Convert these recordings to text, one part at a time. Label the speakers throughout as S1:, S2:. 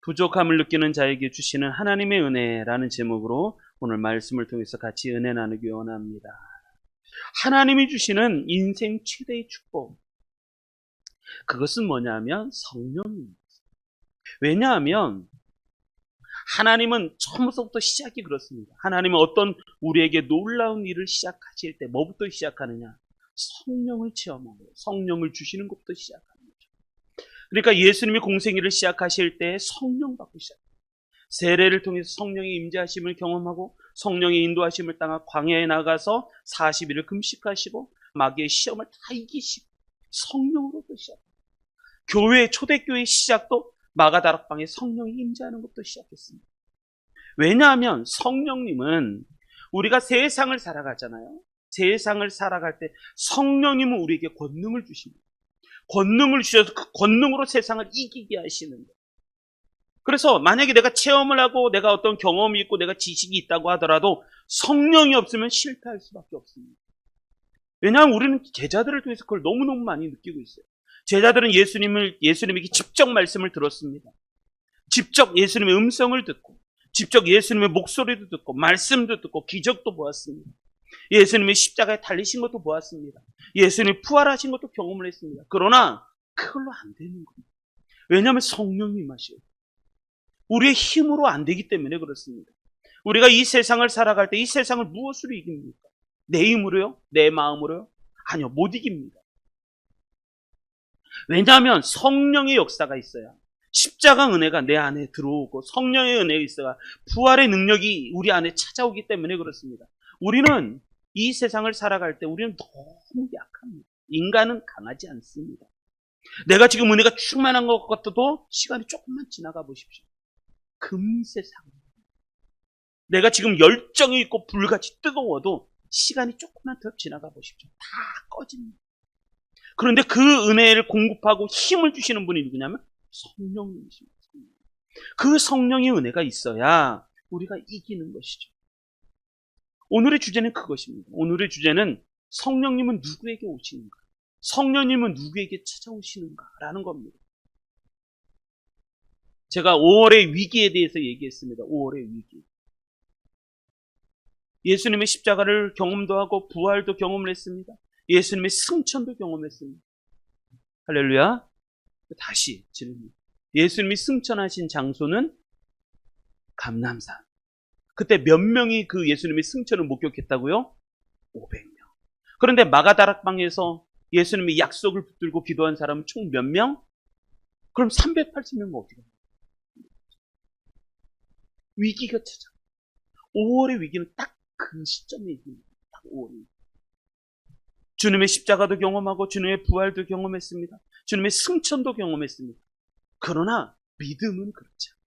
S1: 부족함을 느끼는 자에게 주시는 하나님의 은혜라는 제목으로 오늘 말씀을 통해서 같이 은혜 나누기 원합니다. 하나님이 주시는 인생 최대의 축복, 그것은 뭐냐면 성령입니다. 왜냐하면 하나님은 처음부터 시작이 그렇습니다. 하나님은 어떤 우리에게 놀라운 일을 시작하실 때 뭐부터 시작하느냐? 성령을 체험하고 성령을 주시는 것부터 시작합니다. 그러니까 예수님이 공생애를 시작하실 때 성령 받고 시작합니다. 세례를 통해서 성령의 임재하심을 경험하고 성령의 인도하심을 따라 광야에 나가서 40일을 금식하시고 마귀의 시험을 다 이기시고 성령으로부터 시작합니다. 교회, 초대교회의 시작도 마가다락방에 성령이 임재하는 것부터 시작했습니다. 왜냐하면 성령님은 우리가 세상을 살아가잖아요. 세상을 살아갈 때 성령님은 우리에게 권능을 주십니다. 권능을 주셔서 그 권능으로 세상을 이기게 하시는 거예요. 그래서 만약에 내가 체험을 하고 내가 어떤 경험이 있고 내가 지식이 있다고 하더라도 성령이 없으면 실패할 수밖에 없습니다. 왜냐하면 우리는 제자들을 통해서 그걸 너무너무 많이 느끼고 있어요. 제자들은 예수님에게 직접 말씀을 들었습니다. 직접 예수님의 음성을 듣고 직접 예수님의 목소리도 듣고 말씀도 듣고 기적도 보았습니다. 예수님이 십자가에 달리신 것도 보았습니다. 예수님이 부활하신 것도 경험을 했습니다. 그러나 그걸로 안 되는 겁니다. 왜냐하면 성령이 임하셔요. 우리의 힘으로 안 되기 때문에 그렇습니다. 우리가 이 세상을 살아갈 때 이 세상을 무엇으로 이깁니까? 내 힘으로요? 내 마음으로요? 아니요, 못 이깁니다. 왜냐하면 성령의 역사가 있어야 십자가 은혜가 내 안에 들어오고 성령의 은혜가 있어야 부활의 능력이 우리 안에 찾아오기 때문에 그렇습니다. 우리는 이 세상을 살아갈 때 우리는 너무 약합니다. 인간은 강하지 않습니다. 내가 지금 은혜가 충만한 것 같아도 시간이 조금만 지나가 보십시오. 금세 상합니다. 내가 지금 열정이 있고 불같이 뜨거워도 시간이 조금만 더 지나가 보십시오. 다 꺼집니다. 그런데 그 은혜를 공급하고 힘을 주시는 분이 누구냐면 성령님이십니다. 그 성령의 은혜가 있어야 우리가 이기는 것이죠. 오늘의 주제는 그것입니다. 오늘의 주제는 성령님은 누구에게 오시는가? 성령님은 누구에게 찾아오시는가라는 겁니다. 제가 5월의 위기에 대해서 얘기했습니다. 5월의 위기. 예수님의 십자가를 경험도 하고 부활도 경험을 했습니다. 예수님의 승천도 경험했습니다. 할렐루야. 다시 질문. 예수님이 승천하신 장소는 감람산. 그때 몇 명이 그 예수님의 승천을 목격했다고요? 500명. 그런데 마가다락방에서 예수님이 약속을 붙들고 기도한 사람은 총 몇 명? 그럼 380명은 어떻게 합니까? 위기가 찾아. 5월의 위기는 딱 그 시점에 있습니다. 딱 5월의. 주님의 십자가도 경험하고 주님의 부활도 경험했습니다. 주님의 승천도 경험했습니다. 그러나 믿음은 그렇지 않아요.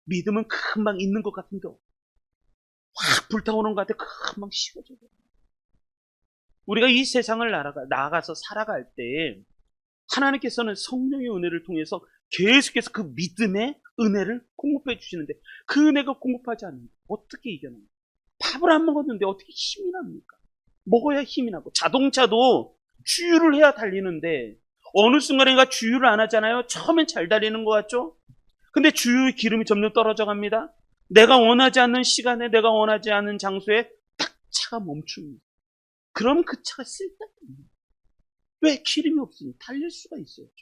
S1: 믿음은 금방 있는 것 같은데 확 불타오르는 것 같아 금방 식어져요. 우리가 이 세상을 나아가서 살아갈 때 하나님께서는 성령의 은혜를 통해서 계속해서 그 믿음의 은혜를 공급해 주시는데 그 은혜가 공급하지 않는데 어떻게 이겨냅니까? 밥을 안 먹었는데 어떻게 힘이 납니까? 먹어야 힘이 나고 자동차도 주유를 해야 달리는데 어느 순간인가 주유를 안 하잖아요. 처음엔 잘 달리는 것 같죠? 근데 주유 기름이 점점 떨어져 갑니다. 내가 원하지 않는 시간에 내가 원하지 않는 장소에 딱 차가 멈춥니다. 그럼 그 차가 쓸데없습니다. 왜? 기름이 없으니 달릴 수가 있어야죠.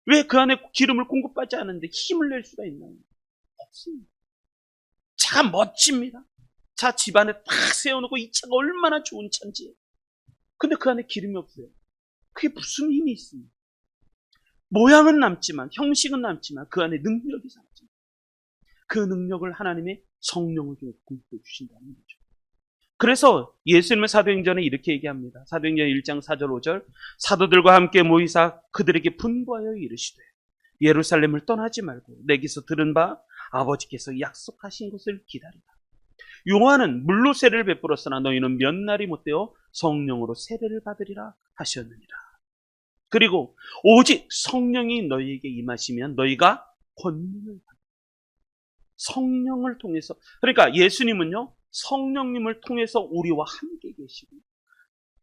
S1: 왜 그 안에 기름을 공급받지 않는데 힘을 낼 수가 있나요? 없습니다. 차가 멋집니다. 차 집안에 딱 세워놓고 이 차가 얼마나 좋은 차인지. 근데 그 안에 기름이 없어요. 그게 무슨 힘이 있습니까? 모양은 남지만 형식은 남지만 그 안에 능력이 남습니다. 그 능력을 하나님의 성령을 통해 공급해 주신다는 거죠. 그래서 예수님의 사도행전에 이렇게 얘기합니다. 사도행전 1장 4절 5절 사도들과 함께 모이사 그들에게 분부하여 이르시되 예루살렘을 떠나지 말고 내게서 들은 바 아버지께서 약속하신 것을 기다리라. 요한은 물로 세례를 베풀었으나 너희는 몇 날이 못되어 성령으로 세례를 받으리라 하셨느니라. 그리고 오직 성령이 너희에게 임하시면 너희가 권능을 받으리라. 성령을 통해서, 그러니까 예수님은요 성령님을 통해서 우리와 함께 계시고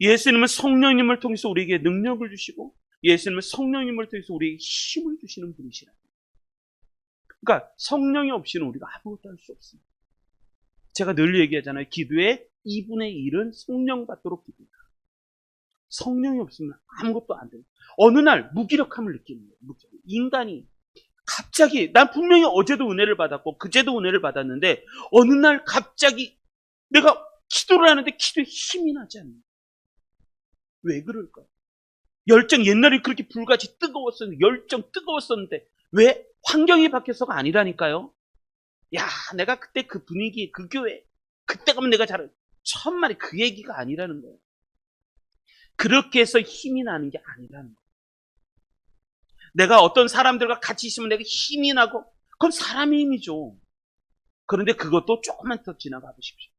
S1: 예수님은 성령님을 통해서 우리에게 능력을 주시고 예수님은 성령님을 통해서 우리에게 힘을 주시는 분이시라. 그러니까 성령이 없이는 우리가 아무것도 할 수 없습니다. 제가 늘 얘기하잖아요. 기도의 2분의 1은 성령 받도록 기도해요. 성령이 없으면 아무것도 안 돼요. 어느 날 무기력함을 느끼는 거예요. 인간이 갑자기, 난 분명히 어제도 은혜를 받았고 그제도 은혜를 받았는데 어느 날 갑자기 내가 기도를 하는데 기도에 힘이 나지 않는 거예요. 왜 그럴까요? 열정, 옛날에 그렇게 불같이 뜨거웠었는데, 열정 뜨거웠었는데 왜? 환경이 바뀌어서가 아니라니까요. 야, 내가 그때 그 분위기, 그 교회, 그때 가면 내가 잘해. 천만에 그 얘기가 아니라는 거예요. 그렇게 해서 힘이 나는 게 아니라는 거예요. 내가 어떤 사람들과 같이 있으면 내가 힘이 나고, 그건 사람의 힘이죠. 그런데 그것도 조금만 더 지나가 보십시오.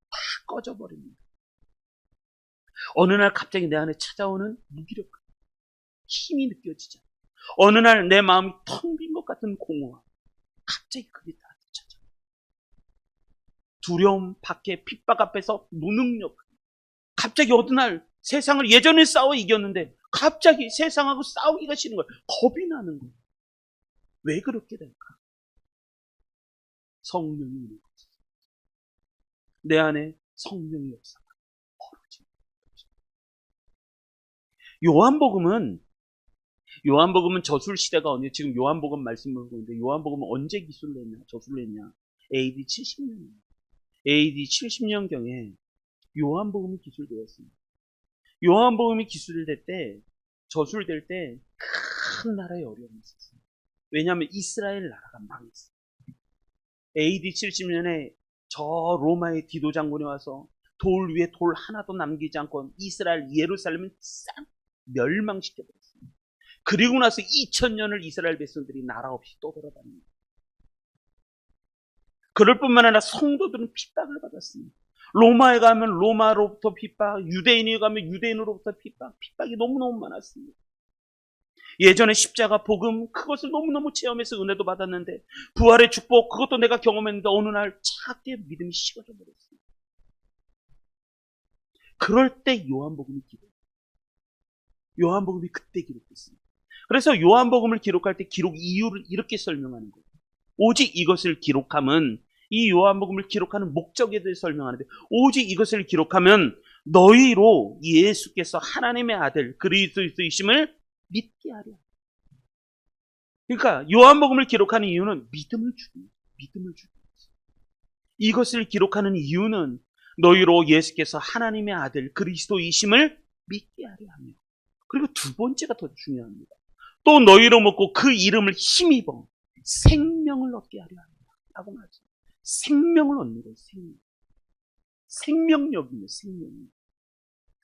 S1: 다 꺼져버립니다. 어느 날 갑자기 내 안에 찾아오는 무기력감, 힘이 느껴지죠. 어느 날 내 마음이 텅 빈 것 같은 공허함, 갑자기 그게 다 찾아와요. 두려움 밖에, 핍박 앞에서 무능력. 갑자기 어느 날 세상을 예전에 싸워 이겼는데 갑자기 세상하고 싸우기가 싫은 거예요. 겁이 나는 거예요. 왜 그렇게 될까? 성령이 있는 거죠. 내 안에 성령이 없어서 벌어지는 거죠. 요한복음은 저술 시대가 언제, 지금 요한복음 말씀을 보고 있는데 요한복음은 언제 기술을 저술을 했냐? AD 70년. AD 70년경에 요한복음이 기술되었습니다. 요한복음이 기술될 때, 저술될 때 큰 나라의 어려움이 있었어요. 왜냐하면 이스라엘 나라가 망했어요. AD 70년에 저 로마의 디도 장군이 와서 돌 위에 돌 하나도 남기지 않고 이스라엘 예루살렘을 싹 멸망시켜버렸습니다. 그리고 나서 2000년을 이스라엘 백성들이 나라 없이 또 돌아다닙니다. 그럴 뿐만 아니라 성도들은 핍박을 받았습니다. 로마에 가면 로마로부터 핍박, 유대인에 가면 유대인으로부터 핍박이 너무너무 많았습니다. 예전에 십자가 복음, 그것을 너무너무 체험해서 은혜도 받았는데, 부활의 축복, 그것도 내가 경험했는데 어느 날 차갑게 믿음이 식어져 버렸습니다. 그럴 때 요한복음이 요한복음이 그때 기록됐습니다. 그래서 요한복음을 기록할 때 기록 이유를 이렇게 설명하는 거예요. 오직 이것을 기록함은, 이 요한복음을 기록하는 목적에 대해 설명하는데, 오직 이것을 기록하면 너희로 예수께서 하나님의 아들 그리스도이심을 믿게 하려. 그러니까 요한복음을 기록하는 이유는 믿음을 주기 위해서. 이것을 기록하는 이유는 너희로 예수께서 하나님의 아들 그리스도이심을 믿게 하려 하며, 그리고 두 번째가 더 중요합니다. 또 너희로 먹고 그 이름을 힘입어 생명을 얻게 하려 합니다. 라고 말하죠. 생명을 얻는 거예요. 생명력이에요. 생명력.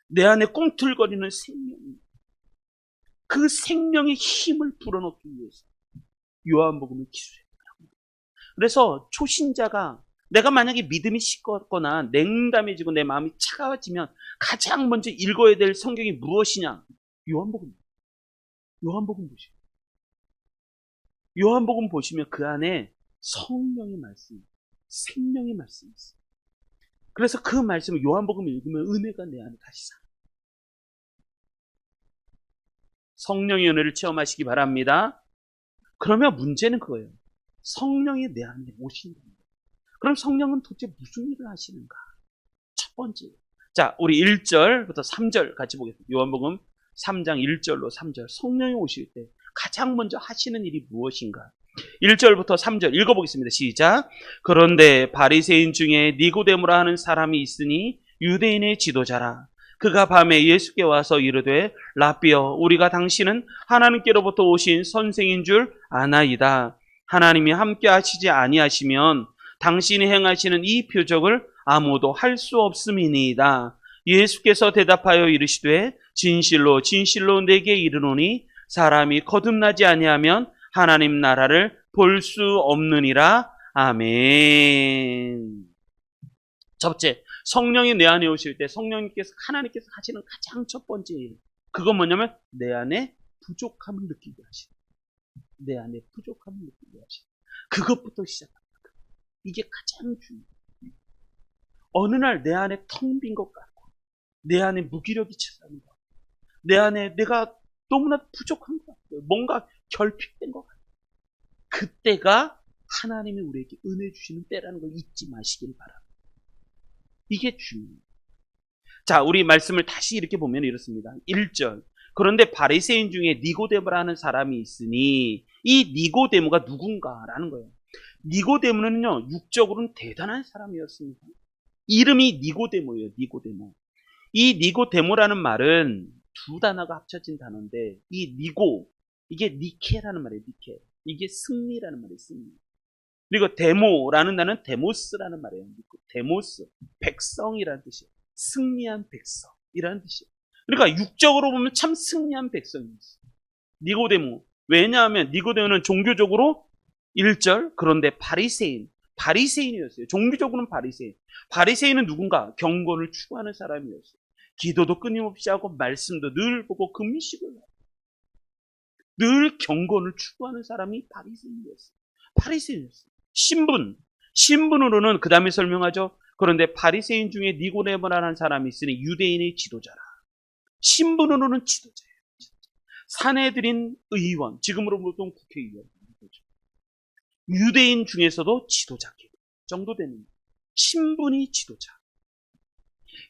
S1: 내 안에 꿈틀거리는 생명. 그 생명의 힘을 불어넣기 위해서 요한복음을 기술했다고. 그래서 초신자가, 내가 만약에 믿음이 식었거나 냉담해지고 내 마음이 차가워지면 가장 먼저 읽어야 될 성경이 무엇이냐? 요한복음 보시면. 요한복음 보시면 그 안에 성령의 말씀, 생명의 말씀이 있어요. 그래서 그 말씀을, 요한복음을 읽으면 은혜가 내 안에 다시 살아요. 성령의 은혜를 체험하시기 바랍니다. 그러면 문제는 그거예요. 성령이 내 안에 오신다. 그럼 성령은 도대체 무슨 일을 하시는가? 첫 번째. 자, 우리 1절부터 3절 같이 보겠습니다. 요한복음 3장 1절로 3절. 성령이 오실 때 가장 먼저 하시는 일이 무엇인가? 1절부터 3절 읽어보겠습니다. 시작. 그런데 바리새인 중에 니고데모라 하는 사람이 있으니 유대인의 지도자라. 그가 밤에 예수께 와서 이르되 라삐여, 우리가 당신은 하나님께로부터 오신 선생인 줄 아나이다. 하나님이 함께 하시지 아니하시면 당신이 행하시는 이 표적을 아무도 할 수 없음이니이다. 예수께서 대답하여 이르시되 진실로 진실로 내게 이르노니 사람이 거듭나지 아니하면 하나님 나라를 볼 수 없느니라. 아멘. 첫째, 성령이 내 안에 오실 때 하나님께서 하시는 가장 첫 번째 일, 그건 뭐냐면 내 안에 부족함을 느끼게 하시는, 내 안에 부족함을 느끼게 하시는, 그것부터 시작합니다. 이게 가장 중요해요. 어느 날 내 안에 텅 빈 것 같고, 내 안에 무기력이 찾아오는 것 같고, 내 안에 내가 너무나 부족한 것 같아요. 뭔가 결핍된 것 같아요. 그때가 하나님이 우리에게 은혜 주시는 때라는 걸 잊지 마시길 바랍니다. 이게 중요해요. 자, 우리 말씀을 다시 이렇게 보면 이렇습니다. 1절. 그런데 바리새인 중에 니고데모라는 사람이 있으니 이 니고데모가 누군가라는 거예요. 니고데모는요, 육적으로는 대단한 사람이었습니다. 이름이 니고데모예요. 니고데모. 이 니고데모라는 말은 두 단어가 합쳐진 단어인데, 이 니고, 이게 니케라는 말이에요. 니케. 이게 승리라는 말이에요. 승리. 그리고 데모라는 단어는 데모스라는 말이에요. 데모스, 백성이라는 뜻이에요. 승리한 백성이라는 뜻이에요. 그러니까 육적으로 보면 참 승리한 백성이었어요. 니고데모. 왜냐하면 니고데모는 종교적으로 1절, 그런데 바리새인이었어요. 종교적으로는 바리새인. 바리새인은 누군가? 경건을 추구하는 사람이었어요. 기도도 끊임없이 하고 말씀도 늘 보고 금식을 하고 늘 경건을 추구하는 사람이 바리새인이었어요. 바리새인이었어요. 신분으로는 그 다음에 설명하죠. 그런데 바리새인 중에 니고데모라는 사람이 있으니 유대인의 지도자라. 신분으로는 지도자예요. 사내들인 의원, 지금으로 보통 국회의원. 유대인 중에서도 지도자 정도 되는 신분이 지도자.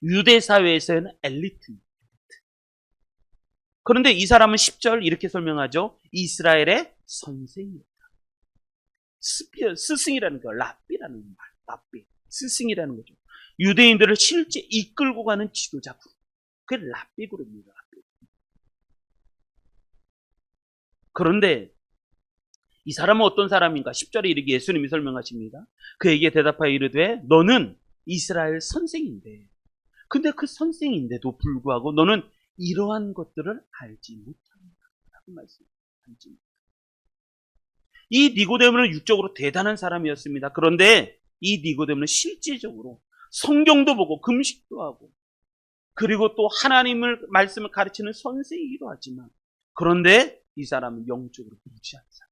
S1: 유대 사회에서는 엘리트입니다. 그런데 이 사람은 10절 이렇게 설명하죠. 이스라엘의 선생이었다. 스승이라는 거, 랍비라는 말, 랍비, 스승이라는 거죠. 유대인들을 실제 이끌고 가는 지도자 그룹. 그게 랍비 그룹입니다. 랍비. 그런데 이 사람은 어떤 사람인가? 10절에 이르기 예수님이 설명하십니다. 그에게 대답하여 이르되 너는 이스라엘 선생인데, 근데 그 선생인데도 불구하고 너는 이러한 것들을 알지 못한다. 라고 말씀하십니다. 이 니고데모는 육적으로 대단한 사람이었습니다. 그런데 이 니고데모는 실질적으로 성경도 보고 금식도 하고 그리고 또 하나님을 말씀을 가르치는 선생이기도 하지만, 그런데 이 사람은 영적으로 무지한 사람.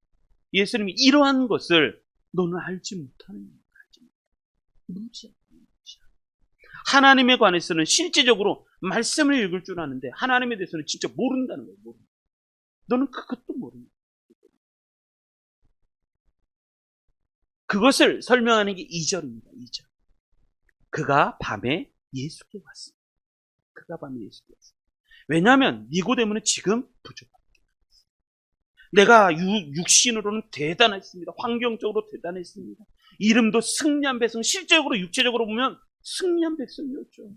S1: 예수님이 이러한 것을 너는 알지 못하는 거야. 무지한. 하나님에 관해서는 실제적으로 말씀을 읽을 줄 아는데 하나님에 대해서는 진짜 모른다는 거예요. 너는 그것도 모르는 거예요. 그것을 설명하는 게 2절입니다. 2절. 그가 밤에 예수께 왔습니다. 왜냐하면 니고데모는 지금 부족합니다. 내가 육신으로는 대단했습니다. 환경적으로 대단했습니다. 이름도 승리한 백성, 실제적으로 육체적으로 보면 승리한 백성이었죠.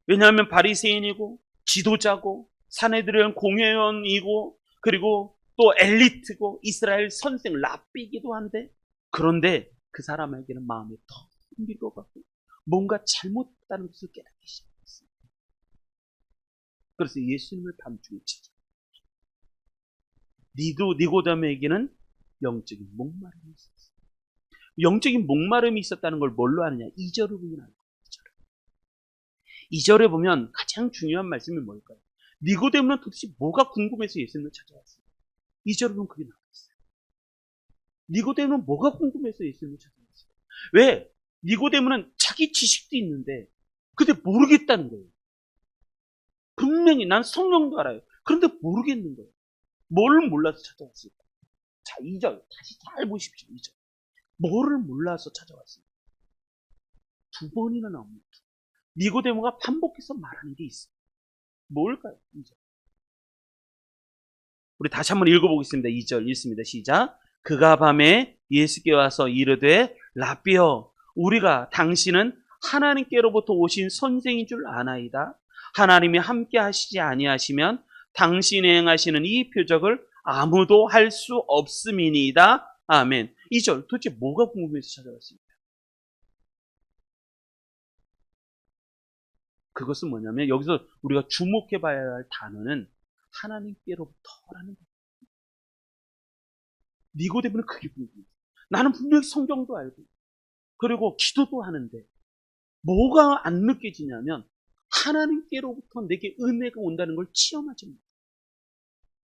S1: 왜냐하면 바리새인이고 지도자고 사내들은 공회원이고 그리고 또 엘리트고 이스라엘 선생 랍비이기도 한데, 그런데 그 사람에게는 마음이 더 힘들 것 같고 뭔가 잘못했다는 것을 깨닫기 시작했어요. 그래서 예수님을 밤중에 찾아. 니고데모에게는 영적인 목마름이 있었어요. 영적인 목마름이 있었다는 걸 뭘로 아느냐? 2절을 보면 알고 2절에 보면 가장 중요한 말씀이 뭘까요? 니고데모는 도대체 뭐가 궁금해서 예수님을 찾아왔어요? 2절에 보면 그게 나와있어요. 니고데모는 뭐가 궁금해서 예수님을 찾아왔어요? 왜? 니고데모는 자기 지식도 있는데 근데 모르겠다는 거예요. 분명히 난 성령도 알아요. 그런데 모르겠는 거예요. 뭘 몰라서 찾아왔을까? 자, 2절 다시 잘 보십시오. 2절. 뭐를 몰라서 찾아왔습니다. 두 번이나 나옵니다. 니고데모가 반복해서 말하는 게 있어요. 뭘까요? 2절. 우리 다시 한번 읽어보겠습니다. 2절 읽습니다. 시작. 그가 밤에 예수께 와서 이르되 랍비여, 우리가 당신은 하나님께로부터 오신 선생인 줄 아나이다. 하나님이 함께 하시지 아니하시면 당신이 행하시는 이 표적을 아무도 할 수 없음이니이다. 아멘. 2절 도대체 뭐가 궁금해서 찾아왔습니까? 그것은 뭐냐면 여기서 우리가 주목해 봐야 할 단어는 하나님께로부터라는 거예요. 니고데모는 그게 궁금해요. 나는 분명히 성경도 알고 그리고 기도도 하는데 뭐가 안 느껴지냐면 하나님께로부터 내게 은혜가 온다는 걸 체험하지 못해요.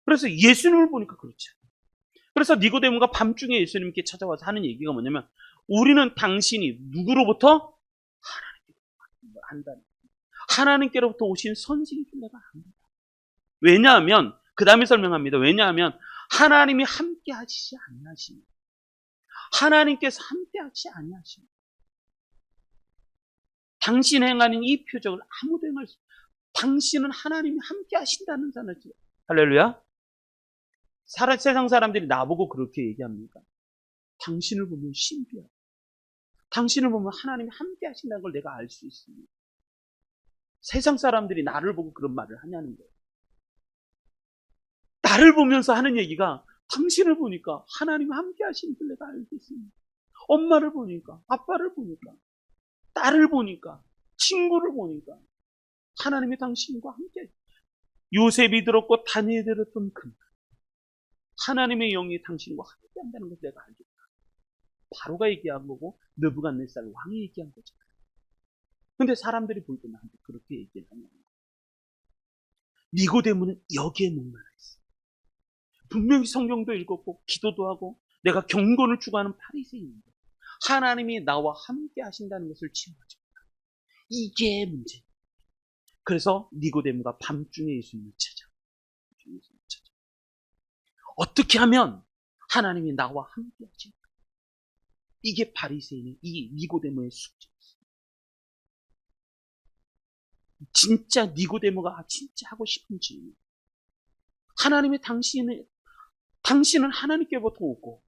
S1: 그래서 예수님을 보니까 그렇지 않아요. 그래서 니고데모가 밤중에 예수님께 찾아와서 하는 얘기가 뭐냐면 우리는 당신이 누구로부터? 하나님께로부터 안다는 거예요. 하나님께로부터 오신 선생인 줄 내가 압니다. 왜냐하면 그 다음에 설명합니다. 왜냐하면 하나님이 함께 하시지 않으시니 하나님께서 함께하지 아니하십니다. 당신 행하는 이 표적을 아무도 행할 수 없어요. 당신은 하나님이 함께 하신다는 사람이죠. 할렐루야. 세상 사람들이 나보고 그렇게 얘기합니까? 당신을 보면 신비하다. 당신을 보면 하나님이 함께 하신다는 걸 내가 알 수 있습니다. 세상 사람들이 나를 보고 그런 말을 하냐는 거예요. 나를 보면서 하는 얘기가 당신을 보니까 하나님이 함께 하시는 걸 내가 알겠습니다. 엄마를 보니까, 아빠를 보니까, 딸을 보니까, 친구를 보니까 하나님이 당신과 함께, 요셉이 들었고 다니엘이 들었던 그 하나님의 영이 당신과 함께 한다는 것을 내가 알겠다. 바로가 얘기한 거고 느부갓네살 왕이 얘기한 거죠. 근데 사람들이 볼 때 나한테 그렇게 얘기를 하냐는 거예요. 니고데모는 여기에 목말라 있어요. 분명히 성경도 읽었고 기도도 하고 내가 경건을 추구하는 바리새인인데 하나님이 나와 함께 하신다는 것을 체험하십니다. 이게 문제예요. 그래서 니고데모가 밤중에 예수님을 찾아. 어떻게 하면 하나님이 나와 함께 하실까? 이게 바리새인의 이 니고데모의 숙제였어요. 진짜 니고데모가 진짜 하고 싶은 질문. 하나님이 당신은 하나님께부터 오고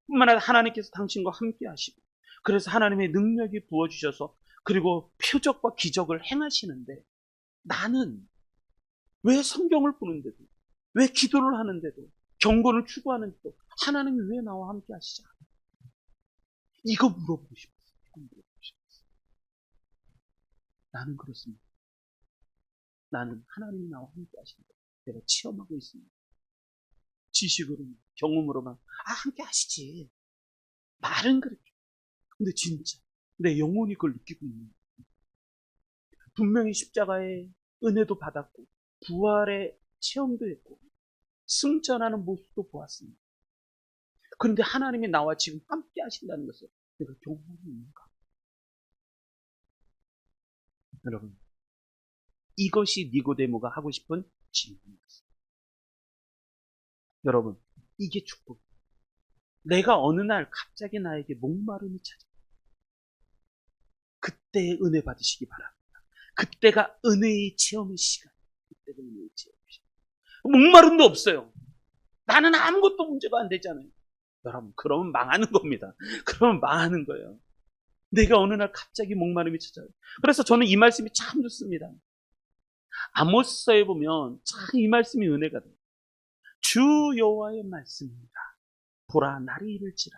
S1: 뿐만 아니라 하나님께서 당신과 함께 하시고 그래서 하나님의 능력이 부어주셔서 그리고 표적과 기적을 행하시는데 나는 왜 성경을 보는데도 왜 기도를 하는데도 경건을 추구하는데도 하나님이 왜 나와 함께 하시지 않아요? 이거 물어보고 싶었어요. 나는 그렇습니다. 나는 하나님이 나와 함께 하신다. 내가 체험하고 있습니다. 지식으로만 경험으로만 함께 하시지. 말은 그렇게. 근데 진짜 내 영혼이 그걸 느끼고 있는 거예요. 분명히 십자가의 은혜도 받았고 부활의 체험도 했고 승천하는 모습도 보았습니다. 그런데 하나님이 나와 지금 함께 하신다는 것을 내가 경험하고 있는가? 여러분, 이것이 니고데모가 하고 싶은 질문이었어요. 여러분, 이게 축복. 내가 어느 날 갑자기 나에게 목마름이 찾아. 그때의 은혜 받으시기 바랍니다. 그때가 은혜의 체험의 시간. 그때가 은혜의 체험의 시간. 목마름도 없어요. 나는 아무것도 문제가 안 되잖아요. 여러분, 그러면 망하는 겁니다. 그러면 망하는 거예요. 내가 어느 날 갑자기 목마름이 찾아요. 그래서 저는 이 말씀이 참 좋습니다. 아모스서에 보면 참 이 말씀이 은혜가 돼요. 주 여호와의 말씀입니다. 보라, 날이 이를지라.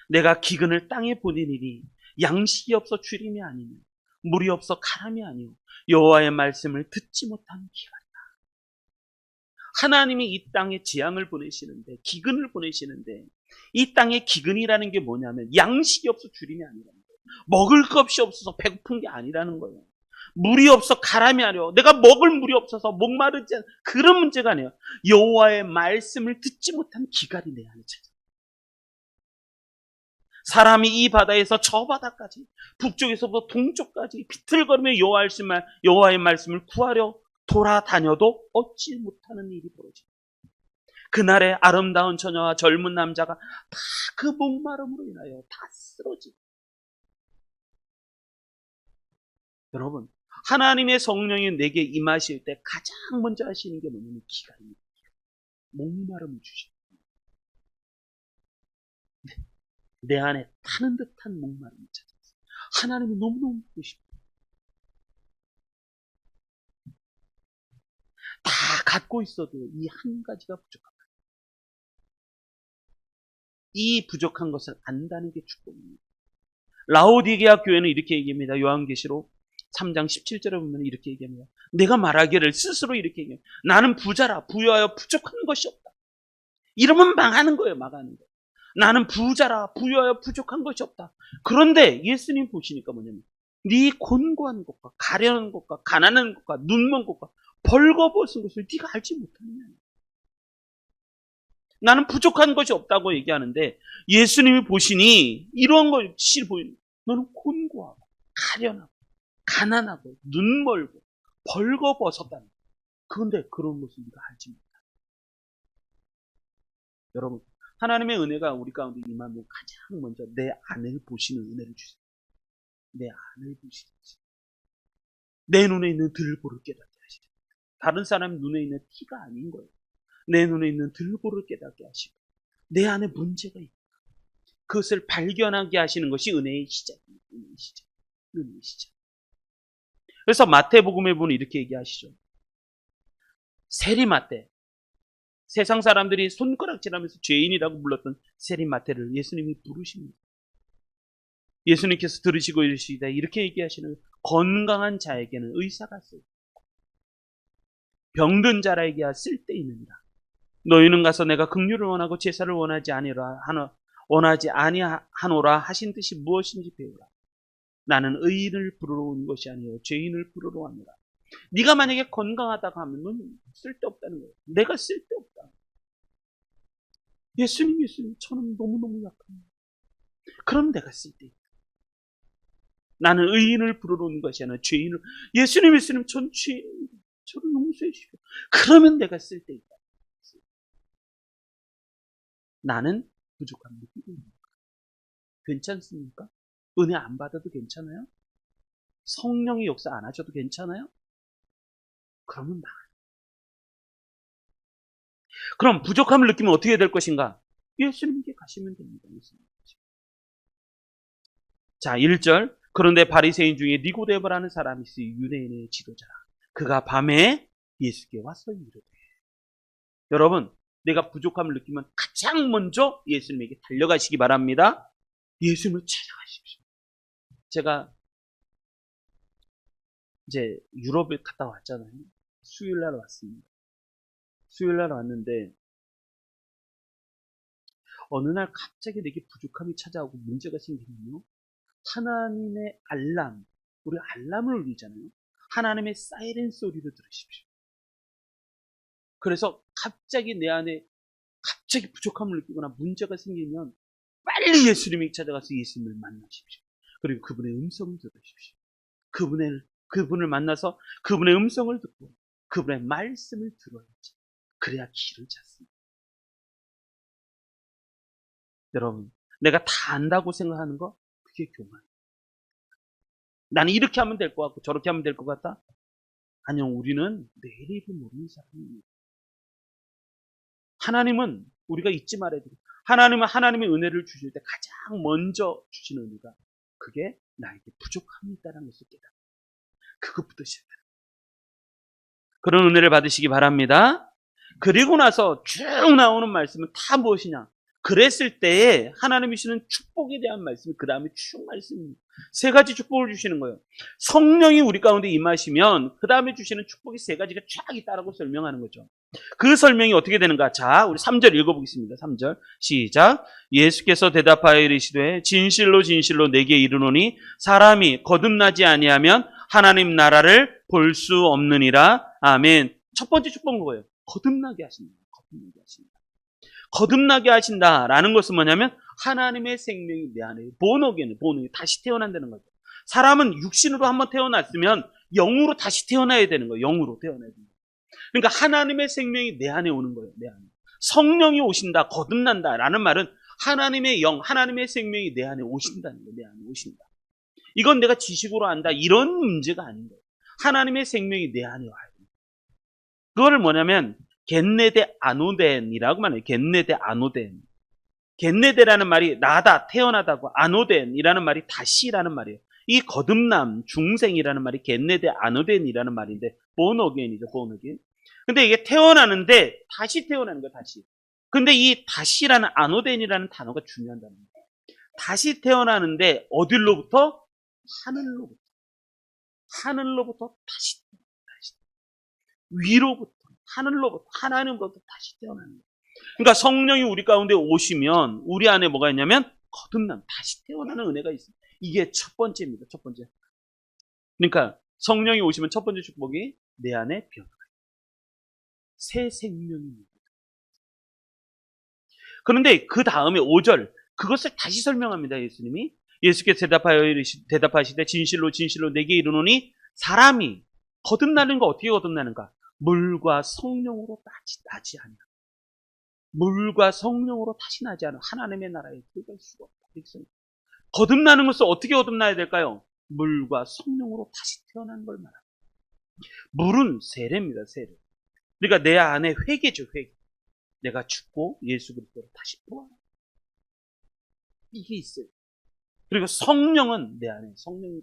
S1: 내가 기근을 땅에 보내리니 양식이 없어 주림이 아니며 물이 없어 가람이 아니오 여호와의 말씀을 듣지 못한 기간이다. 하나님이 이 땅에 재앙을 보내시는데 기근을 보내시는데 이 땅에 기근이라는 게 뭐냐면 양식이 없어 주림이 아니라는 거예요. 먹을 것이 없어서 배고픈 게 아니라는 거예요. 물이 없어 가람이 아니오 내가 먹을 물이 없어서 목마르지 않은 그런 문제가 아니에요. 여호와의 말씀을 듣지 못한 기갈이 내 안에 찾아. 사람이 이 바다에서 저 바다까지 북쪽에서부터 동쪽까지 비틀거리며 여호와의 말씀을 구하려 돌아다녀도 얻지 못하는 일이 벌어집니다. 그날에 아름다운 처녀와 젊은 남자가 다 그 목마름으로 인하여 다 쓰러지고. 여러분, 하나님의 성령이 내게 임하실 때 가장 먼저 하시는 게 뭐냐면 기갈입니다. 목마름을 주십니다. 내 안에 타는 듯한 목마름을 찾았어요. 하나님이 너무너무 보고 싶어요. 다 갖고 있어도 이 한 가지가 부족합니다. 이 부족한 것을 안다는 게 축복입니다. 라오디게아 교회는 이렇게 얘기합니다. 요한계시록 3장 17절에 보면 이렇게 얘기합니다. 내가 말하기를 스스로 이렇게 얘기합니다. 나는 부자라 부유하여 부족한 것이 없다. 이러면 망하는 거예요. 망하는 거예요. 나는 부자라 부유하여 부족한 것이 없다. 그런데 예수님 보시니까 뭐냐면 네 곤고한 것과 가련한 것과 가난한 것과 눈먼 것과 벌거벗은 것을 네가 알지 못하느냐. 나는 부족한 것이 없다고 얘기하는데 예수님이 보시니 이런 것이 보이는 너는 곤고하고 가련하고 가난하고 눈멀고 벌거벗었다는 거예요. 그런데 그런 것을 네가 알지 못한다. 여러분, 하나님의 은혜가 우리 가운데 임하면 가장 먼저 내 안을 보시는 은혜를 주세요. 내 안을 보시듯이. 내 눈에 있는 들보를 깨닫게 하시죠. 다른 사람 눈에 있는 티가 아닌 거예요. 내 눈에 있는 들보를 깨닫게 하시고 내 안에 문제가 있다. 그것을 발견하게 하시는 것이 은혜의 시작입니다. 은혜의 시작. 은혜의 시작. 그래서 마태복음에 보면 이렇게 얘기하시죠. 세리마 때 세상 사람들이 손가락질하면서 죄인이라고 불렀던 세리마태를 예수님이 부르십니다. 예수님께서 들으시고 이르시되 이렇게 얘기하시는 건강한 자에게는 의사가 있어요. 병든 자라에게야 쓸데있느니라. 너희는 가서 내가 긍휼을 원하고 제사를 원하지 아니하노라 하신 뜻이 무엇인지 배우라. 나는 의인을 부르러 온 것이 아니요 죄인을 부르러 왔노라. 네가 만약에 건강하다고 하면 넌 쓸데없다는 거예요. 내가 쓸데없다. 예수님 저는 너무너무 약합니다. 그럼 내가 쓸데있다. 나는 의인을 부르러 온 것이 아니라 죄인을. 예수님 전 죄인입니다. 저를 용서해 주시고. 그러면 내가 쓸데있다. 나는 부족함을 느끼고 있습니다. 괜찮습니까? 은혜 안 받아도 괜찮아요? 성령의 역사 안 하셔도 괜찮아요? 그러면 나아요. 그럼 부족함을 느끼면 어떻게 될 것인가? 예수님께 가시면 됩니다. 자, 1절. 그런데 바리새인 중에 니고데모라는 사람이 있으니 유대인의 지도자라. 그가 밤에 예수께 와서 이르되. 여러분, 내가 부족함을 느끼면 가장 먼저 예수님에게 달려가시기 바랍니다. 예수님을 찾아가십시오. 제가 이제 유럽에 갔다 왔잖아요. 수요일날 왔습니다. 수요일날 왔는데 어느 날 갑자기 내게 부족함이 찾아오고 문제가 생기면요. 하나님의 알람, 우리 알람을 울리잖아요. 하나님의 사이렌 소리를 들으십시오. 그래서 갑자기 내 안에 갑자기 부족함을 느끼거나 문제가 생기면 빨리 예수님에게 찾아가서 예수님을 만나십시오. 그리고 그분의 음성을 들으십시오. 그분을 만나서 그분의 음성을 듣고 그분의 말씀을 들어야지. 그래야 길을 찾습니다. 여러분, 내가 다 안다고 생각하는 거 그게 교만이에요. 나는 이렇게 하면 될 것 같고 저렇게 하면 될 것 같다. 아니요, 우리는 내일을 모르는 사람입니다. 하나님은 우리가 잊지 말아야 돼요. 하나님은 하나님의 은혜를 주실 때 가장 먼저 주시는 은혜가 그게 나에게 부족함이 있다는 것을 깨닫는 거예요. 그것부터 시작해요. 그런 은혜를 받으시기 바랍니다. 그리고 나서 쭉 나오는 말씀은 다 무엇이냐? 그랬을 때에 하나님이 주시는 축복에 대한 말씀이 그 다음에 쭉 말씀입니다. 세 가지 축복을 주시는 거예요. 성령이 우리 가운데 임하시면 그 다음에 주시는 축복이 세 가지가 쫙 있다라고 설명하는 거죠. 그 설명이 어떻게 되는가? 자, 우리 3절 읽어보겠습니다. 3절 시작. 예수께서 대답하여 이르시되 진실로 진실로 내게 이르노니 사람이 거듭나지 아니하면 하나님 나라를 볼 수 없느니라. 아멘. 첫 번째 축복은 뭐예요? 거듭나게 하신다. 거듭나게 하신다. 거듭나게 하신다라는 것은 뭐냐면 하나님의 생명이 내 안에 본어게는 다시 태어난다는 거죠. 사람은 육신으로 한번 태어났으면 영으로 다시 태어나야 되는 거예요. 영으로 태어나야 되는 거예요. 그러니까 하나님의 생명이 내 안에 오는 거예요. 내 안에. 성령이 오신다, 거듭난다라는 말은 하나님의 영, 하나님의 생명이 내 안에 오신다는 거예요. 내 안에 오신다. 이건 내가 지식으로 안다 이런 문제가 아닌 거예요. 하나님의 생명이 내 안에 와야 돼요. 그거를 뭐냐면 겟네데 아노덴이라고 말해요. 겟네데 아노덴. 겟네데라는 말이 나다, 태어나다고, 아노덴이라는 말이 다시라는 말이에요. 이 거듭남, 중생이라는 말이 겟네데 아노덴이라는 말인데 본어게인이죠, 본어게인. 근데 이게 태어나는데 다시 태어나는 거예요, 다시. 근데 이 다시라는 아노덴이라는 단어가 중요하다는 거예요. 다시 태어나는데 어디로부터? 하늘로부터. 하늘로부터 다시 위로부터. 하늘로부터, 하나님으로부터 다시 태어나는 거예요. 그러니까 성령이 우리 가운데 오시면 우리 안에 뭐가 있냐면 거듭남, 다시 태어나는 은혜가 있어요. 이게 첫 번째입니다. 첫 번째. 그러니까 성령이 오시면 첫 번째 축복이 내 안에 변화가 있어요. 새 생명입니다. 그런데 그 다음에 5절 그것을 다시 설명합니다. 예수님이. 예수께서 대답하시되 진실로 진실로 내게 이르노니 사람이 거듭나는 거 어떻게 거듭나는가? 물과 성령으로 나지 아니야. 물과 성령으로 다시 나지 않은 하나님의 나라에 들어갈 수가 없다. 거듭나는 것은 어떻게 거듭나야 될까요? 물과 성령으로 다시 태어나는 걸 말합니다. 물은 세례입니다. 세례. 그러니까 내 안에 회개죠. 회개. 내가 죽고 예수 그리스도로 다시 부활. 이게 있어요. 그리고 성령은 내 안에 성령이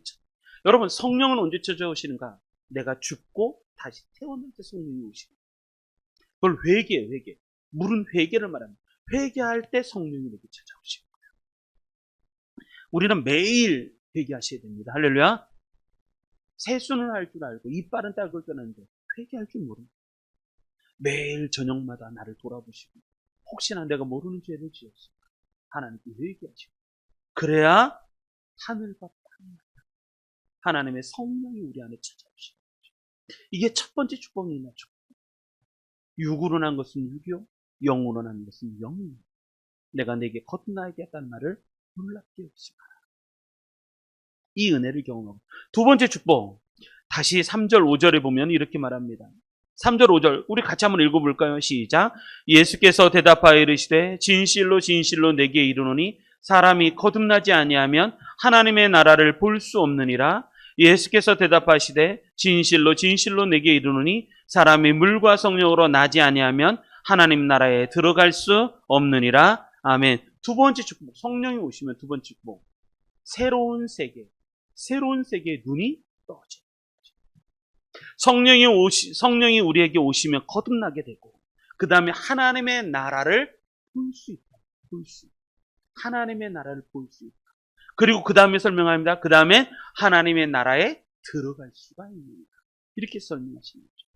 S1: 여러분, 성령은 언제 찾아오시는가? 내가 죽고 다시 태어날 때 성령이 오시는 거예요. 그걸 회개예요. 회개. 물은 회개를 말합니다. 회개할 때 성령이 이렇게 찾아오시는 거예요. 우리는 매일 회개하셔야 됩니다. 할렐루야. 세수는 할 줄 알고 이빨은 닦을 줄 아는데 회개할 줄 모릅니다. 매일 저녁마다 나를 돌아보시고 혹시나 내가 모르는 죄를 지었을까? 하나님께 회개하시고 그래야 하늘과 땅 하나님의 성령이 우리 안에 찾아오시는 거죠. 이게 첫 번째 축복이나 축복. 육으로 난 것은 육이요 영으로 난 것은 영이요. 내가 내게 거듭나게 했다는 말을 놀랍게 여기시라. 이 은혜를 경험하고 두 번째 축복. 다시 3절 5절에 보면 이렇게 말합니다. 3절 5절 우리 같이 한번 읽어볼까요? 시작. 예수께서 대답하여 이르시되 진실로 진실로 내게 이르노니 사람이 거듭나지 아니하면 하나님의 나라를 볼 수 없느니라. 예수께서 대답하시되 진실로 진실로 내게 이르노니 사람이 물과 성령으로 나지 아니하면 하나님 나라에 들어갈 수 없느니라. 아멘. 두 번째 축복. 성령이 오시면 두 번째 축복. 새로운 세계의 눈이 떠져요. 성령이 우리에게 오시면 거듭나게 되고, 그 다음에 하나님의 나라를 볼 수 있다. 하나님의 나라를 볼 수 있다. 그리고 그 다음에 설명합니다. 그 다음에 하나님의 나라에 들어갈 수가 있습니다. 이렇게 설명하시는 거죠.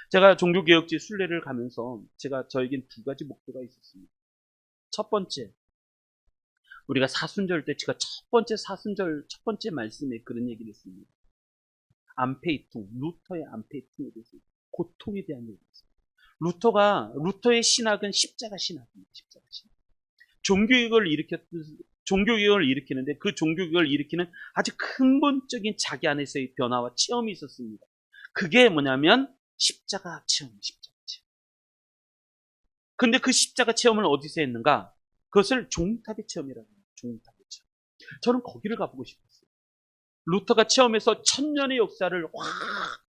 S1: 제가 종교개혁지 순례를 가면서 저에겐 두 가지 목표가 있었습니다. 첫 번째, 우리가 사순절 때 제가 첫 번째 말씀에 그런 얘기를 했습니다. 안페이통, 루터의 안페이통에 대해서 고통에 대한 얘기였습니다. 루터의 신학은 십자가 신학입니다. 십자가 신학. 종교개혁을 일으키는데 그 종교개혁을 일으키는 아주 근본적인 자기 안에서의 변화와 체험이 있었습니다. 그게 뭐냐면 십자가 체험. 근데 그 십자가 체험을 어디서 했는가? 그것을 종탑의 체험이라고 해요. 종탑의 체험. 저는 거기를 가보고 싶었어요. 루터가 체험해서 천년의 역사를 확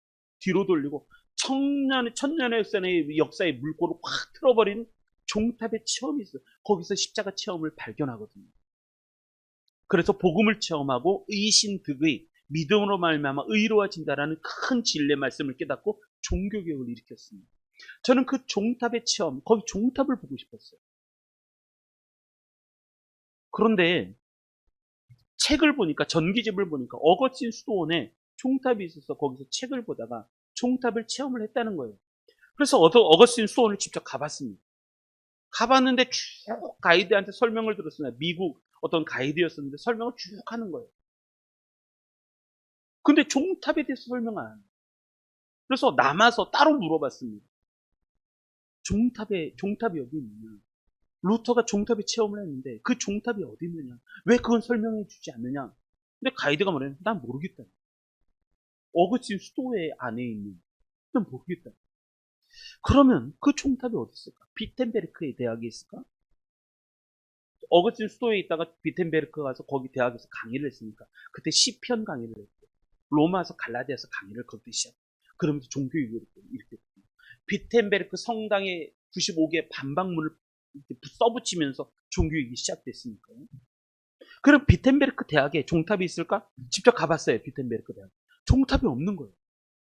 S1: 뒤로 돌리고 천년의 역사의 물꼬를 확 틀어버린 종탑의 체험이 있어요. 거기서 십자가 체험을 발견하거든요. 그래서 복음을 체험하고 의신득의 믿음으로 말미암아 의로워진다라는 큰 진리의 말씀을 깨닫고 종교개혁을 일으켰습니다. 저는 그 종탑의 체험, 거기 종탑을 보고 싶었어요. 그런데 책을 보니까, 전기집을 보니까 어거스틴 수도원에 종탑이 있어서 거기서 책을 보다가 종탑을 체험을 했다는 거예요. 그래서 어거스틴 수도원을 직접 가봤습니다. 가봤는데 쭉 가이드한테 설명을 들었습니다. 미국 어떤 가이드였었는데 설명을 쭉 하는 거예요. 근데 종탑에 대해서 설명 안 해요. 그래서 남아서 따로 물어봤습니다. 종탑이 여기 있느냐? 루터가 종탑에 체험을 했는데 그 종탑이 어디 있느냐? 왜 그건 설명해 주지 않느냐? 근데 가이드가 뭐래요? 난 모르겠다. 어거스틴 수도회 안에 있는, 난 모르겠다. 그러면 그 종탑이 어디 있을까? 비텐베르크의 대학에 있을까? 어거스틴 수도에 있다가 비텐베르크 가서 거기 대학에서 강의를 했으니까 그때 시편 강의를 했고 로마서 갈라디아서 강의를 거기 시작했고 그러면서 종교유교를 이렇게 했고 비텐베르크 성당에 95개 반박문을 써붙이면서 종교유교 시작됐으니까요. 그럼 비텐베르크 대학에 종탑이 있을까? 직접 가봤어요. 비텐베르크 대학. 종탑이 없는 거예요.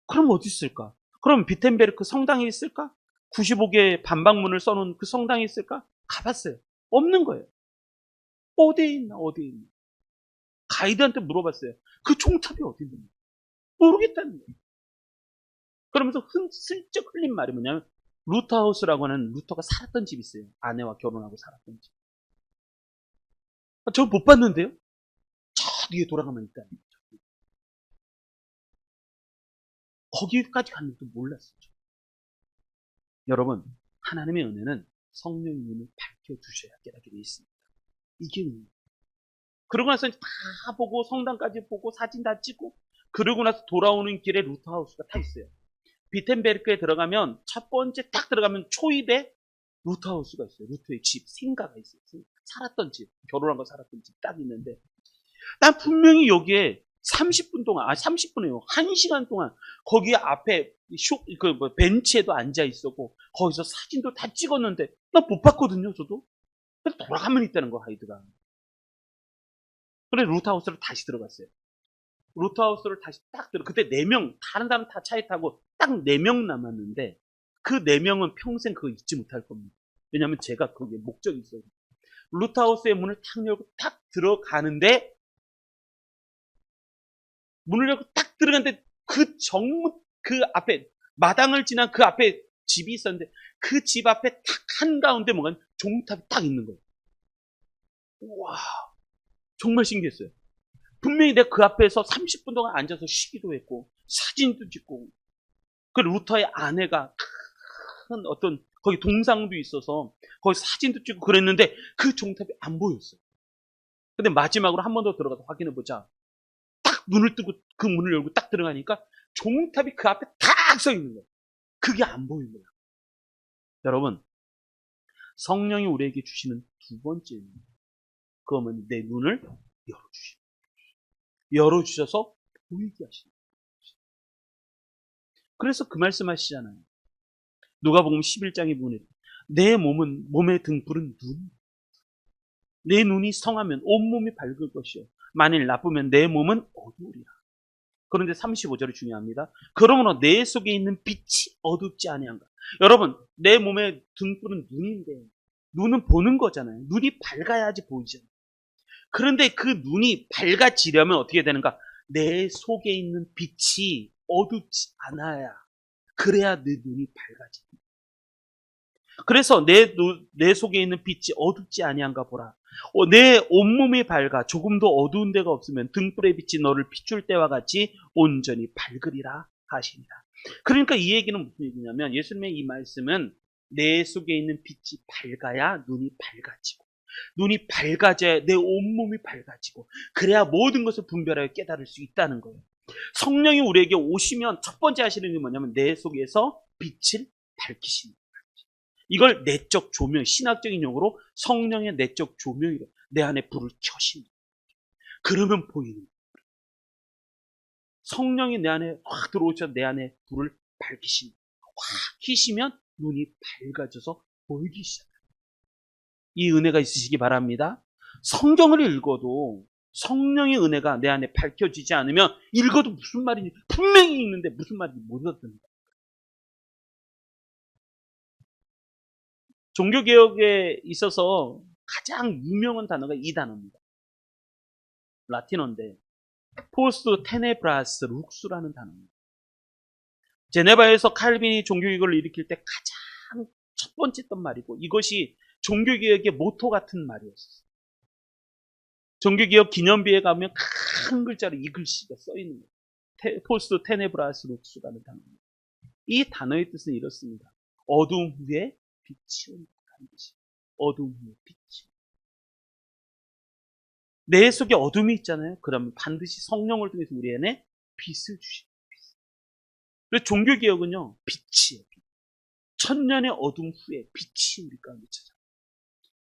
S1: 그럼 어디 있을까? 그럼 비텐베르크 성당에 있을까? 95개 반박문을 써놓은 그 성당에 있을까? 가봤어요. 없는 거예요. 어디에 있나? 가이드한테 물어봤어요. 그 종탑이 어디 있는지 모르겠다는 거예요. 그러면서 슬쩍 흘린 말이 뭐냐면 루터하우스라고 하는 루터가 살았던 집이 있어요. 아내와 결혼하고 살았던 집. 저 못 봤는데요? 저 뒤에 돌아가면 있다. 거기까지 갔는데도 몰랐어요. 여러분, 하나님의 은혜는 성령의 눈을 밝혀주셔야 깨닫게 되어 있습니다. 이게 은혜예요. 그러고 나서 다 보고 성당까지 보고 사진 다 찍고 그러고 나서 돌아오는 길에 루터하우스가 타 있어요. 비텐베르크에 들어가면 첫 번째 딱 들어가면 초입에 루트하우스가 있어요. 루트의 집, 생가가 있어요. 살았던 집, 결혼한 거 살았던 집 딱 있는데, 난 분명히 여기에 30분 동안, 30분이에요. 1시간 동안 거기 앞에 벤치에도 앉아 있었고, 거기서 사진도 다 찍었는데, 나 못 봤거든요, 저도. 그래서 돌아가면 있다는 거, 하이드가. 그래, 루트하우스를 다시 들어갔어요. 루트하우스를 다시 딱 그때 4명, 다른 사람 다 차에 타고 딱 4명 남았는데, 그 4명은 평생 그거 잊지 못할 겁니다. 왜냐면 제가 거기에 목적이 있어요. 루트하우스의 문을 탁 열고 탁 들어가는데, 문을 열고 딱 들어갔는데, 그 정문, 그 앞에, 마당을 지난 그 앞에 집이 있었는데, 그 집 앞에 탁 한가운데 뭐가 종탑이 딱 있는 거예요. 우와, 정말 신기했어요. 분명히 내가 그 앞에서 30분 동안 앉아서 쉬기도 했고, 사진도 찍고, 그 루터의 아내가 큰 어떤, 거기 동상도 있어서, 거기 사진도 찍고 그랬는데, 그 종탑이 안 보였어요. 근데 마지막으로 한 번 더 들어가서 확인해보자. 딱 문을 뜨고, 그 문을 열고 딱 들어가니까, 종탑이 그 앞에 탁 서 있는 거예요. 그게 안 보이는 거예요. 여러분, 성령이 우리에게 주시는 두 번째 의미, 그거는 내 눈을 열어주십니다. 열어주셔서 보이게 하십니다. 그래서 그 말씀 하시잖아요. 누가복음 11장에 보면 내 몸의 등불은 눈. 내 눈이 성하면 온몸이 밝을 것이요. 만일 나쁘면 내 몸은 어두우리라. 그런데 35절이 중요합니다. 그러므로 내 속에 있는 빛이 어둡지 아니한가. 여러분, 내 몸의 등불은 눈인데, 눈은 보는 거잖아요. 눈이 밝아야지 보이잖아요. 그런데 그 눈이 밝아지려면 어떻게 되는가? 내 속에 있는 빛이 어둡지 않아야, 그래야 내 눈이 밝아집니다. 그래서 내 속에 있는 빛이 어둡지 아니한가 보라. 내 온몸이 밝아 조금도 어두운 데가 없으면 등불의 빛이 너를 비출 때와 같이 온전히 밝으리라 하십니다. 그러니까 이 얘기는 무슨 얘기냐면, 예수님의 이 말씀은 내 속에 있는 빛이 밝아야 눈이 밝아지고, 눈이 밝아져야 내 온몸이 밝아지고, 그래야 모든 것을 분별하여 깨달을 수 있다는 거예요. 성령이 우리에게 오시면 첫 번째 하시는 게 뭐냐면 내 속에서 빛을 밝히십니다. 이걸 내적 조명, 신학적인 용어로 성령의 내적 조명이래. 내 안에 불을 켜십니다. 그러면 보이는 거예요. 성령이 내 안에 확 들어오셔서 내 안에 불을 밝히십니다. 확 켜시면 눈이 밝아져서 보이기 시작합니다. 이 은혜가 있으시기 바랍니다. 성경을 읽어도 성령의 은혜가 내 안에 밝혀지지 않으면 읽어도 무슨 말인지 분명히 있는데 무슨 말인지 못 알아듣는다. 종교개혁에 있어서 가장 유명한 단어가 이 단어입니다. 라틴어인데 포스트 테네브라스 룩스라는 단어입니다. 제네바에서 칼빈이 종교개혁을 일으킬 때 가장 첫 번째 했던 말이고, 이것이 종교개혁의 모토 같은 말이었어요. 종교개혁 기념비에 가면 큰 글자로 이 글씨가 써있는 거예요. 포스트 테네브라스 룩스라는 단어입니다. 이 단어의 뜻은 이렇습니다. 어두움 후에 빛이 온다는 것이. 어두움 후에 빛이 온다. 내 속에 어둠이 있잖아요. 그러면 반드시 성령을 통해서 우리 안에 빛을 주십니다. 그래서 종교개혁은요, 빛이에요. 빛. 천년의 어둠 후에 빛이 우리 가운데 찾아와요.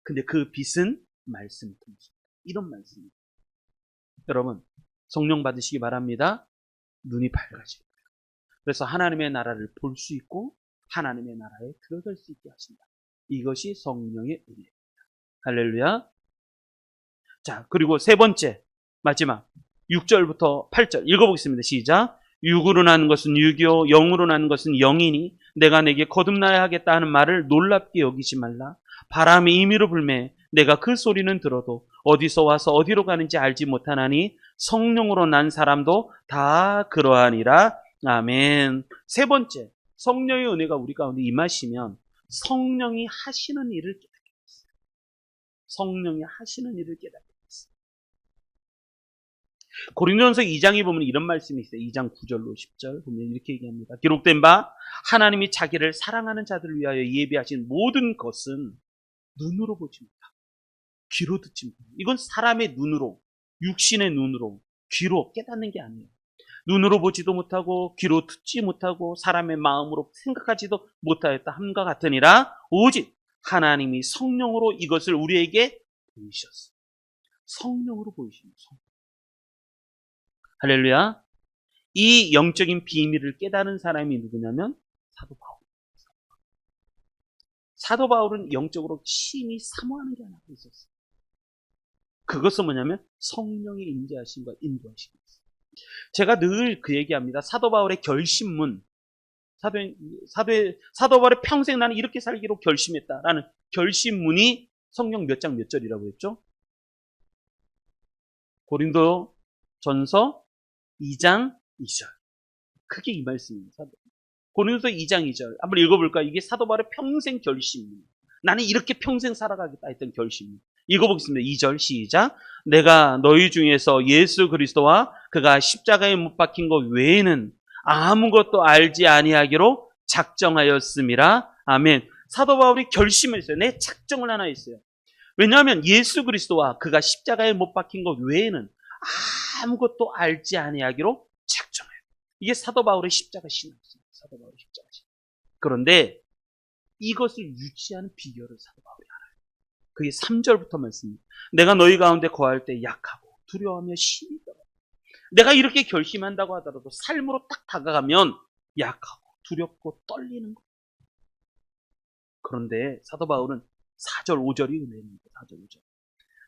S1: 근데 그 빛은 말씀을 통해서. 이런 말씀입니다. 여러분, 성령 받으시기 바랍니다. 눈이 밝아집니다. 그래서 하나님의 나라를 볼 수 있고 하나님의 나라에 들어갈 수 있게 하신다. 이것이 성령의 은혜입니다. 할렐루야. 자, 그리고 세 번째, 마지막 6절부터 8절 읽어보겠습니다. 시작. 육으로 나는 것은 육이요 영으로 나는 것은 영이니 내가 내게 거듭나야 하겠다 하는 말을 놀랍게 여기지 말라. 바람이 임의로 불매 내가 그 소리는 들어도 어디서 와서 어디로 가는지 알지 못하나니 성령으로 난 사람도 다 그러하니라. 아멘. 세 번째, 성령의 은혜가 우리 가운데 임하시면 성령이 하시는 일을 깨닫게 됐어요. 성령이 하시는 일을 깨닫게 됐어요. 고린도전서 2장에 보면 이런 말씀이 있어요. 2장 9절로 10절 보면 이렇게 얘기합니다. 기록된 바 하나님이 자기를 사랑하는 자들을 위하여 예비하신 모든 것은 눈으로 보지 못하고 귀로 듣지 못하고, 이건 사람의 눈으로, 육신의 눈으로, 귀로 깨닫는 게 아니에요. 눈으로 보지도 못하고 귀로 듣지 못하고 사람의 마음으로 생각하지도 못하였다 함과 같으니라. 오직 하나님이 성령으로 이것을 우리에게 보이셨어요. 성령으로 보이십니다. 할렐루야. 이 영적인 비밀을 깨달은 사람이 누구냐면 사도 바울. 사도 바울은 영적으로 심히 사모하는 게 하나 있었어요. 그것은 뭐냐면 성령의 임재하심과 인도하심이었어요. 제가 늘 그 얘기합니다. 사도 바울의 결심문, 사도 바울의 평생 나는 이렇게 살기로 결심했다라는 결심문이 성경 몇 장 몇 절이라고 했죠? 고린도 전서 2장 2절. 그게 이 말씀입니다. 고린도서 2장 2절. 한번 읽어볼까요? 이게 사도 바울의 평생 결심문. 나는 이렇게 평생 살아가겠다 했던 결심문. 읽어보겠습니다. 2절 시작. 내가 너희 중에서 예수 그리스도와 그가 십자가에 못 박힌 것 외에는 아무것도 알지 아니하기로 작정하였음이라. 아멘. 사도 바울이 결심했어요. 내 작정을 하나 했어요. 왜냐하면 예수 그리스도와 그가 십자가에 못 박힌 것 외에는 아무것도 알지 아니하기로 작정해요. 이게 사도 바울의 십자가 신앙입니다. 사도 바울의 십자가 신앙. 그런데 이것을 유지하는 비결을 사도 바울이 알아요. 그게 3절부터 말씀입니다. 내가 너희 가운데 거할 때 약하고 두려워하며 심히 떨어. 내가 이렇게 결심한다고 하더라도 삶으로 딱 다가가면 약하고 두렵고 떨리는 거. 그런데 사도 바울은 4절 5절이 은혜입니다. 4절 5절.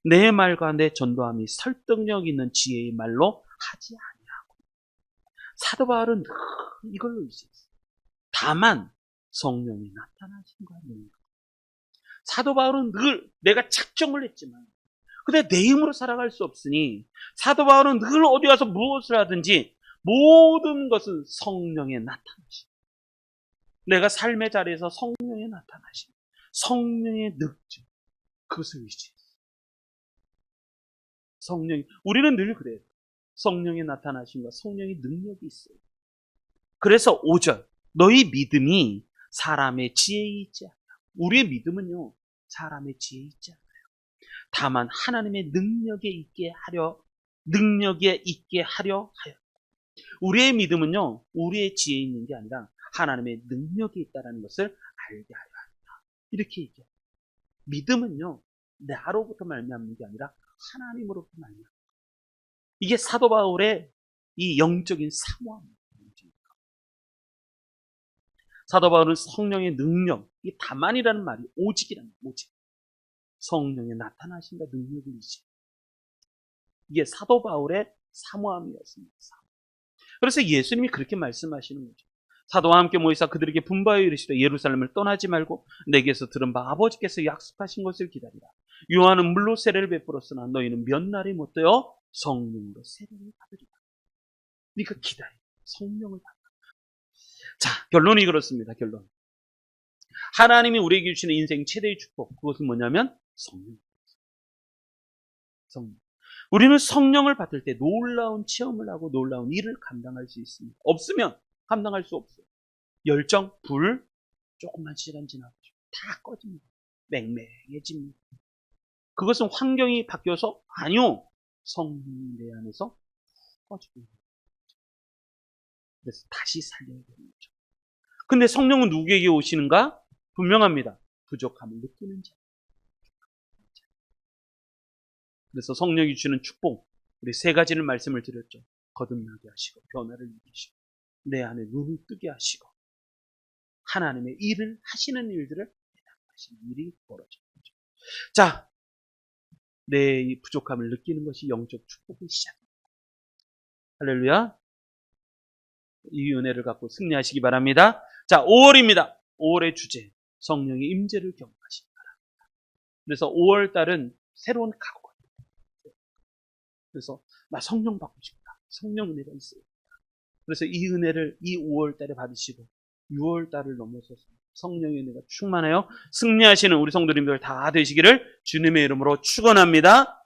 S1: 내 말과 내 전도함이 설득력 있는 지혜의 말로 하지 아니하고. 사도 바울은 늘 이걸로 있었어요. 다만 성령이 나타나신 거야. 사도 바울은 늘 내가 작정을 했지만 근데 내 힘으로 살아갈 수 없으니 사도 바울은 늘 어디 가서 무엇을 하든지 모든 것은 성령의 나타나심. 내가 삶의 자리에서 성령의 나타나심, 성령의 능력, 그것을 의지해요. 우리는 늘 그래요. 성령의 나타나심과 성령의 능력이 있어요. 그래서 5절, 너희 믿음이 사람의 지혜에 있지 않아요. 우리의 믿음은요, 사람의 지혜에 있지 않아요. 다만 하나님의 능력에 있게 하려 하여. 우리의 믿음은요, 우리의 지혜에 있는 게 아니라 하나님의 능력이 있다는 것을 알게 하려 합니다. 이렇게 얘기해요. 믿음은요, 나로부터 말미암는 게 아니라 하나님으로부터 말미암는. 이게 사도 바울의 이 영적인 사모함입니다. 사도 바울은 성령의 능력, 이 다만이라는 말이 오직이라는 거예요. 오직. 성령의 나타나심과 능력을 이지. 이게 사도 바울의 사모함이었습니다. 그래서 예수님이 그렇게 말씀하시는 거죠. 사도와 함께 모이사 그들에게 분바하여 이르시되 예루살렘을 떠나지 말고 내게서 들은 바 아버지께서 약속하신 것을 기다리라. 요한은 물로 세례를 베풀었으나 너희는 몇 날이 못되어 성령으로 세례를 받으리라. 그러니까 기다려. 성령을 받으라. 자, 결론이 그렇습니다. 결론. 하나님이 우리에게 주시는 인생 최대의 축복, 그것은 뭐냐면 성령. 우리는 성령을 받을 때 놀라운 체험을 하고 놀라운 일을 감당할 수 있습니다. 없으면 감당할 수 없어요. 열정, 불, 조금만 시간 지나면 다 꺼집니다. 맹맹해집니다. 그것은 환경이 바뀌어서 아니요. 성령이 내 안에서 꺼지고 있는 거죠. 그래서 다시 살려야 되는 거죠. 근데 성령은 누구에게 오시는가? 분명합니다. 부족함을 느끼는 자. 그래서 성령이 주시는 축복, 우리 세 가지를 말씀을 드렸죠. 거듭나게 하시고 변화를 이루시고 내 안에 눈을 뜨게 하시고 하나님의 일을 하시는 일들을 하시는 일이 벌어져요. 자, 내 부족함을 느끼는 것이 영적 축복의 시작입니다. 할렐루야. 이 은혜를 갖고 승리하시기 바랍니다. 자, 5월입니다. 5월의 주제, 성령의 임재를 경험하시기 바랍니다. 그래서 5월달은 새로운 각오가 있습니다. 그래서 나 성령 받고 싶다. 성령 은혜가 있어요. 그래서 이 은혜를 이 5월달에 받으시고 6월달을 넘어서서 성령의 은혜가 충만하여 승리하시는 우리 성도님들 다 되시기를 주님의 이름으로 축원합니다.